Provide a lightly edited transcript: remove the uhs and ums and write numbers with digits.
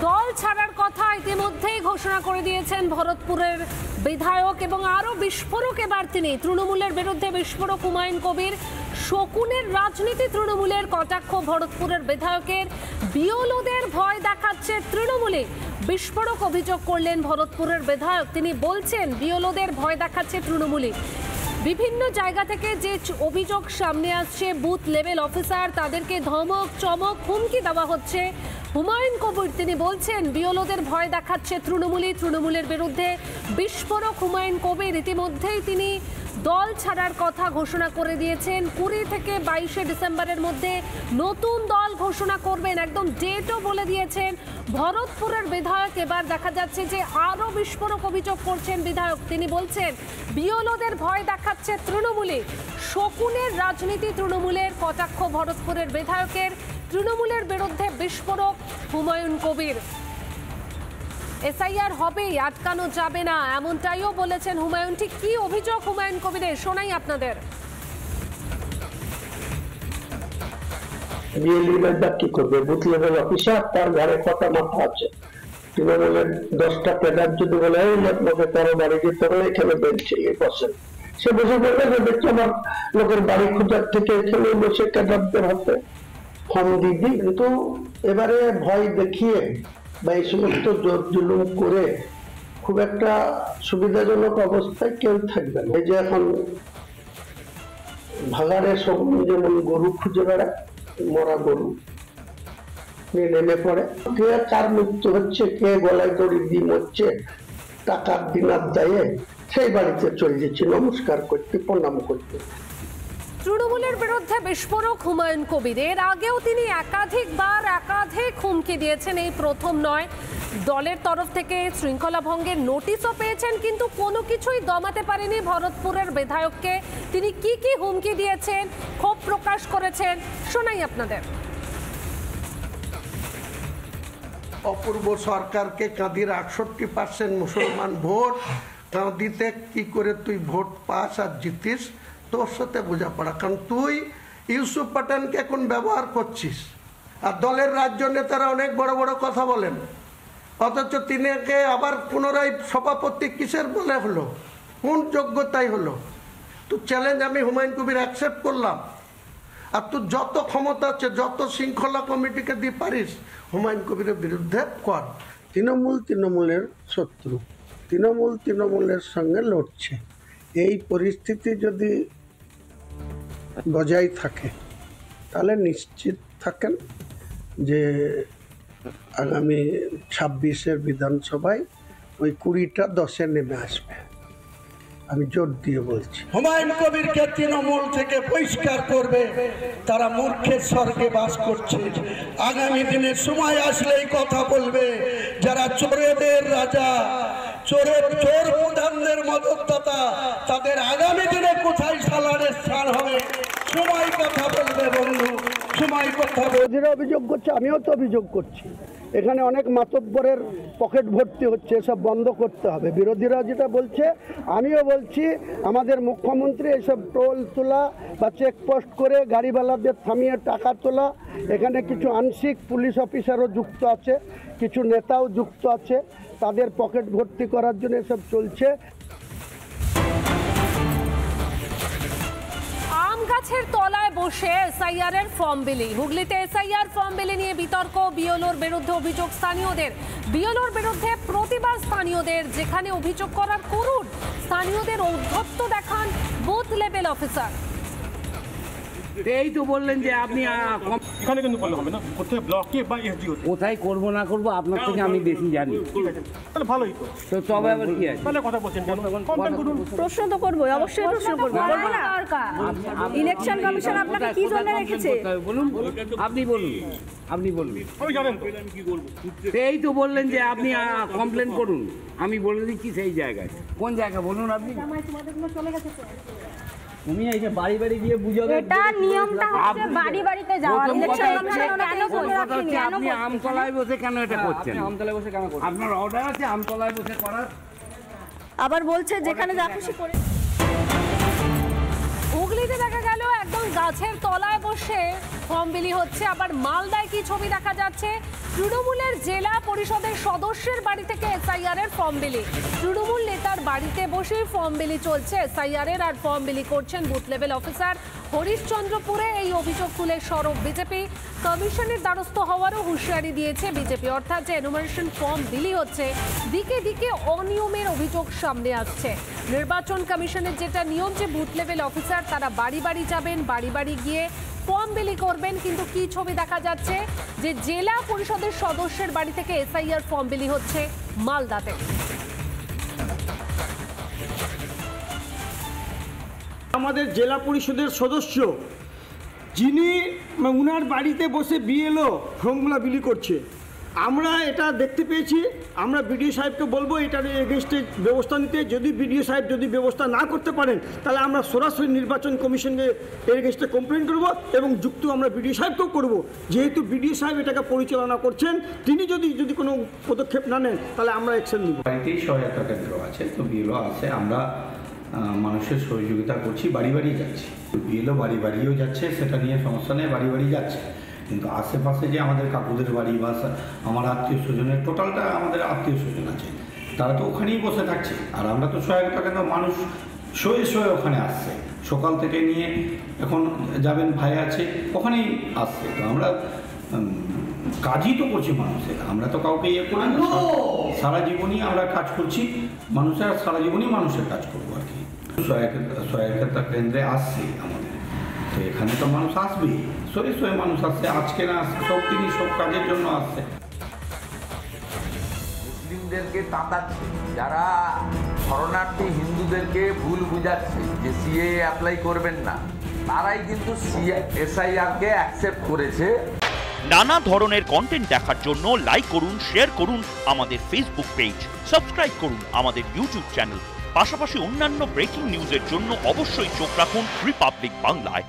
দল ছাড়ার কথা ইতিমধ্যেই ঘোষণা করে দিয়েছেন ভরতপুরের বিধায়ক এবং আরো বিস্ফোরক এবার তিনি তৃণমূলের বিরুদ্ধে বিস্ফোরক হুমায়ুন কবির। শকুনের রাজনীতি তৃণমূলের কটাক্ষ ভরতপুরের বিধায়কের। বিওলোদের ভয় দেখাচ্ছে তৃণমূলে, বিস্ফোরক অভিযোগ করলেন ভরতপুরের বিধায়ক। তিনি বলছেন বিওলোদের ভয় দেখাচ্ছে তৃণমূলে। বিভিন্ন জায়গা থেকে যে অভিযোগ সামনে আসছে, বুথ লেভেল অফিসার তাদেরকে ধমক চমক হুমকি দেওয়া হচ্ছে। হুমায়ুন কবির তিনি বলছেন বিওলোদের ভয় দেখাচ্ছে তৃণমূলের বিরুদ্ধে বিস্ফোরক হুমায়ুন কবির। ইতিমধ্যেই তিনি দল ছাড়ার কথা ঘোষণা করে দিয়েছেন। 20 থেকে 22 ডিসেম্বরের মধ্যে নতুন দল ঘোষণা করবেন, একদম ডেটও বলে দিয়েছেন ভরতপুরের বিধায়ক। এবার দেখা যাচ্ছে যে আরো বিস্ফোরক অভিযোগ করছেন বিধায়ক। তিনি বলছেন বিওলোদের ভয় দেখাচ্ছে তৃণমূলে, শকুনের রাজনীতি তৃণমূলের কটাক্ষ ভরতপুরের বিধায়কের। তৃণমূলের বিরুদ্ধে বিস্ফোরক হুমায়ুন কবির। এসআইআর হবেই, আটকানো যাবে না, এমনটাইও বলেছেন হুমায়ুন। ঠিক কি অভিযোগ হুমায়ুন কবিরের, শোনাই আপনাদের। কি করবে বুথ লেভেল অফিসার, তার ঘরে কত মাথা আছে। তৃণমূলের 10টা ক্যাডার যদি বলে আপনাকে তারা বাড়ি যেতে হবে, এখানে বেঞ্চে বসেন, সে বসে বলবে যে দেখছি আমার লোকের বাড়ি খোঁজার থেকে এখানে বসে ক্যাডারদের হাতে ফর্ম দিবি। কিন্তু এবারে ভয় দেখিয়ে বা এই সমস্ত জোর জুলুম করে খুব একটা সুবিধাজনক অবস্থায় কেউ থাকবে না। এই যে এখন ভাগাড়ে সব যেমন গরু খুঁজে বেড়ায়, মরা গরু নেমে পড়ে, কে কার মৃত্যু হচ্ছে, কে গলায় দড়ি দিয়ে মরছে টাকার দিনার দায়ে, সেই বাড়িতে চলে যাচ্ছে নমস্কার করতে, প্রণাম করতে। তৃণমূলের বিরুদ্ধে বিস্ফোরক হুমায়ুন কবির। এর আগেও তিনি একাধিক হুমকি দিয়েছেন, এই প্রথম নয়। দলের তরফ থেকে শৃঙ্খলা ভঙ্গের নোটিশও পেয়েছেন, কিন্তু কোনো কিছুই দমাতে পারেনি ভরতপুরের বিধায়ককে। তিনি কি কি হুমকি দিয়েছেন, ক্ষোভ প্রকাশ করেছেন, শোনাই আপনাদের। অপূর্ব সরকারকে কাঁদির 68% মুসলমান ভোট, কাঁদিতে কি করে তুই ভোট পাস আর জিতিস, তোর সাথে বোঝাপড়া। কারণ তুই ইউসুফ পাঠানকে এখন ব্যবহার করছিস, আর দলের রাজ্য নেতারা অনেক বড় বড় কথা বলেন, অথচ তিনিকে আবার পুনরায় সভাপতি কিসের বলে হলো, কোন যোগ্যতাই হলো? তো চ্যালেঞ্জ আমি হুমায়ুন কবির অ্যাকসেপ্ট করলাম। আর তুই যত ক্ষমতা আছে, যত শৃঙ্খলা কমিটিকে দিয়ে পারিস, হুমায়ুন কবিরের বিরুদ্ধে কর। তৃণমূলের শত্রু, তৃণমূলের সঙ্গে লড়ছে। এই পরিস্থিতি যদি বজায় থাকে তাহলে নিশ্চিত থাকেন যে আগামী 26-এর বিধানসভায় ওই 20টা 10-এ নেমে আসবে, আমি জোর দিয়ে বলছি। হুমায়ুন কবিরকে তৃণমূল থেকে বহিষ্কার করবে, তারা মূর্খের স্বর্গে বাস করছে। আগামী দিনে সময় আসলেই কথা বলবে, যারা চোরেদের রাজা, চোর প্রধানদের মদতদাতা, তাদের আগামী দিনে কোথায় সালারের স্থান হবে, সময় কথা বলবে বন্ধু, সময় কথা বলবে। অভিযোগ করছে, আমিও তো অভিযোগ করছি, এখানে অনেক মাতব্বরের পকেট ভর্তি হচ্ছে, এসব বন্ধ করতে হবে। বিরোধীরা যেটা বলছে আমিও বলছি, আমাদের মুখ্যমন্ত্রী এসব টোল তোলা বা চেকপোস্ট করে গাড়িওয়ালাদের থামিয়ে টাকা তোলা, এখানে কিছু আংশিক পুলিশ অফিসারও যুক্ত আছে, কিছু নেতাও যুক্ত আছে, তাদের পকেট ভর্তি করার জন্য এসব চলছে। আম গাছের তলায় বসে এসআইআর এর ফর্ম বিলি। হুগলিতে এসআইআর ফর্ম বিলি নিয়ে বিতর্ক, বিওলোর বিরুদ্ধে অভিযোগ স্থানীয়দের। বিওলোর বিরুদ্ধে প্রতিবাদ স্থানীয়দের, যেখানে অভিযোগ করার করুন, স্থানীয়দের ঔদ্ধত্য দেখান বুথ লেভেল অফিসার। এই তো বললেন যে আপনি এখানে কিন্তু বললে হবে না, কোথায় ব্লকে বা এসডিও কোথায় করবো না করবো আপনার থেকে আমি বেশি জানি। তাহলে ভালোই তো। তো তবে আবার কি আছে, তাহলে কথা বলছেন কেন? কমপ্লেইন করুন। প্রশ্ন তো করবো, অবশ্যই প্রশ্ন করবো। ইলেকশন কমিশন আপনাকে কি জন্য রেখেছে বলুন, আপনি বলুন, আপনি বলুন। আমি জানেন তো কি বলবো। এই তো বললেন যে আপনি কমপ্লেন করুন, আমি বলে দিচ্ছি সেই জায়গায়। কোন জায়গা বলুন আপনি? তুমি এই যে বাড়ি বাড়ি গিয়ে বুঝাবে, এটা নিয়মটা হচ্ছে বাড়ি বাড়িতে যাওয়া। ইলেকশন কমিশন কেন বলছে আপনি আমতলায় বসে কেন এটা করছেন? আমতলায় বসে কেন করছেন? আপনার অর্ডার আছে আমতলায় বসে করার? আবার বলছে যেখানে যা খুশি করে। হুগলিতে দেখা গেল একদম গাছের তলায় বসে ফর্ম বিলি হচ্ছে। আবার মালদায় কি ছবি দেখা যাচ্ছে, তৃণমূলের জেলা পরিষদের সদস্যের বাড়ি থেকে এসআইআর এর ফর্ম বিলি। তৃণমূল নেতার বাড়িতে বসে ফর্ম বিলি চলছে এসআইআর এর, আর ফর্ম বিলি করছেন বুথ লেভেল অফিসার। হরিশ্চন্দ্রপুরে এই অভিযোগ তুলে সরব বিজেপি। কমিশনের দ্বারস্থ হওয়ারও হুঁশিয়ারি দিয়েছে বিজেপি। অর্থাৎ যে এনুমারেশন ফর্ম বিলি হচ্ছে, দিকে দিকে অনিয়মের অভিযোগ সামনে আসছে। নির্বাচন কমিশনের যেটা নিয়ম যে বুথ লেভেল অফিসার তারা বাড়ি বাড়ি যাবেন, বাড়ি বাড়ি গিয়ে ফর্ম বিলি করবেন, কিন্তু কি ছবি দেখা যাচ্ছে যে জেলা পরিষদের সদস্যের বাড়ি থেকে এসআইআর ফর্ম বিলি হচ্ছে মালদাতে। আমাদের জেলা পরিষদের সদস্য যিনি উনার বাড়িতে বসে বিএলও ফর্মগুলো বিলি করছে, আমরা এটা দেখতে পেয়েছি। আমরা বিডিও সাহেবকে বলবো এটার এগেনস্টে ব্যবস্থা নিতে। যদি বিডিও সাহেব যদি ব্যবস্থা না করতে পারেন তাহলে আমরা সরাসরি নির্বাচন কমিশনকে এর এগেনস্টে কমপ্লেন করব এবং যুক্ত আমরা বিডিও সাহেবকেও করব। যেহেতু বিডিও সাহেব এটাকে পরিচালনা করছেন, তিনি যদি কোনো পদক্ষেপ না নেন তাহলে আমরা অ্যাকশন নিব। বাড়িতেই সহায়তা কেন্দ্র আছে, তো বিএলও আছে, আমরা মানুষের সহযোগিতা করছি, বাড়ি বাড়ি যাচ্ছি। বিএলও বাড়ি বাড়িও যাচ্ছে, সেটা নিয়ে সমস্যা নেই, বাড়ি বাড়ি যাচ্ছে। কিন্তু আশেপাশে যে আমাদের কাকুদের বাড়ি বা আমার আত্মীয় স্বজনের টোটালটা আমাদের আত্মীয় স্বজন আছে, তারা তো ওখানেই বসে থাকছে। আর আমরা তো সহায়তা কেন্দ্র, মানুষ শোয়ে ওখানে আসছে, সকাল থেকে নিয়ে এখন যাবেন ভাই আছে ওখানেই আসছে। তো আমরা কাজই তো করছি মানুষের, আমরা তো কাউকে ইয়ে করি না। সারা জীবনই আমরা কাজ করছি মানুষের, সারা জীবনই মানুষের কাজ করবো আর কি। সহায়তা কেন্দ্রে আসছে আমাদের, তো এখানে তো মানুষ আসবেই, শোয়ে মানুষ আসছে, আজকে না আসছে, সব দিনই সব কাজের জন্য আসছে। মুসলিমদেরকে তাতাচ্ছে, যারা শরণার্থী হিন্দুদেরকে ভুল বুঝাচ্ছে যে সিএ অ্যাপ্লাই করবেন না, তারাই কিন্তু এসআইআরকে অ্যাকসেপ্ট করেছে। নানা ধরনের কন্টেন্ট দেখার জন্য লাইক করুন, শেয়ার করুন আমাদের ফেসবুক পেজ, সাবস্ক্রাইব করুন আমাদের ইউটিউব চ্যানেল। পাশাপাশি অন্যান্য ব্রেকিং নিউজের জন্য অবশ্যই চোখ রাখুন রিপাবলিক বাংলায়।